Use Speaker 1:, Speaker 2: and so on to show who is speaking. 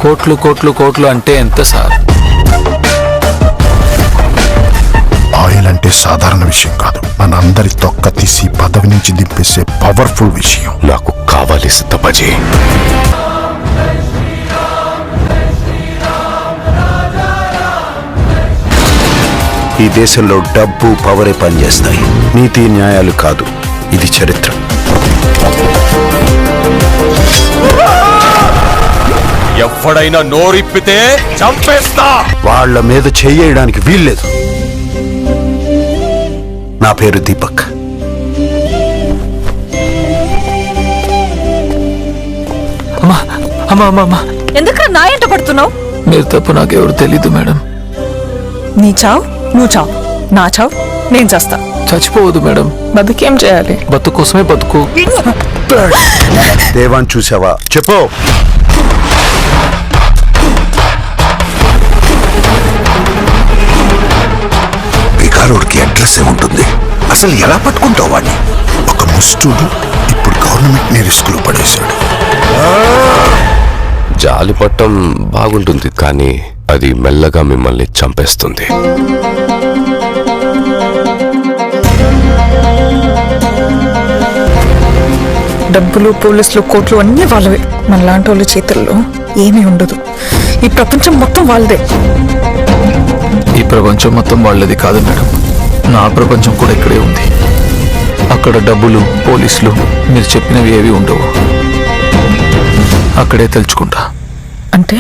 Speaker 1: కోట్లు కోట్లు కోట్లు అంటే ఎంత సార్?
Speaker 2: ఆయిల్ అంటే సాధారణ విషయం కాదు, మనందరి తొక్క తీసి పదవి నుంచి దింపేసే పవర్ఫుల్ విషయం.
Speaker 3: నాకు కావాలి సిద్ధపజీ. ఈ దేశంలో డబ్బు పవరే పనిచేస్తాయి, నీతి న్యాయాలు కాదు. ఇది చరిత్ర.
Speaker 4: ఎవడైనా నోరిప్పితే చంపేస్తా.
Speaker 3: వాళ్ళ మీద చెయ్యడానికి వీల్లేదు. నా పేరు దీపక్.
Speaker 1: అమ్మా అమ్మా అమ్మా అమ్మా,
Speaker 5: ఎందుకు నా ఎంట పడుతున్నావు?
Speaker 1: మీరు తప్ప నాకెవరు తెలీదు మేడం.
Speaker 5: నీ చావు నువ్వు చావు, నా చావు నేను చేస్తా.
Speaker 1: చచ్చిపోవద్దు మేడం.
Speaker 5: బతుకేం చేయాలి?
Speaker 1: బతుకు కోసమే బతుకు.
Speaker 3: దేవాన్ని చూసావా? చెప్పు.
Speaker 2: బిగారోడ్కి అడ్రస్ ఉంటుంది, అసలు ఎలా పట్టుకుంటావు వాడిని? ఒక ముస్టుడు ఇప్పుడు గవర్నమెంట్ ని రిస్క్ లో పడేశాడు.
Speaker 4: జాలి పట్టం బాగుంటుంది, కానీ అది మెల్లగా మిమ్మల్ని చంపేస్తుంది.
Speaker 5: డబ్బులు, పోలీసులు, కోట్లు అన్నీ వాళ్ళవే. మనలాంటి వాళ్ళ చేతుల్లో ఏమీ ఉండదు. ఈ ప్రపంచం మొత్తం వాళ్ళదే.
Speaker 1: ఈ ప్రపంచం మొత్తం వాళ్ళది కాదు మేడం, నా ప్రపంచం కూడా ఇక్కడే ఉంది. అక్కడ డబ్బులు, పోలీసులు మీరు చెప్పినవి ఏవి ఉండవు. అక్కడే తెలుసుకుంటా.
Speaker 5: అంటే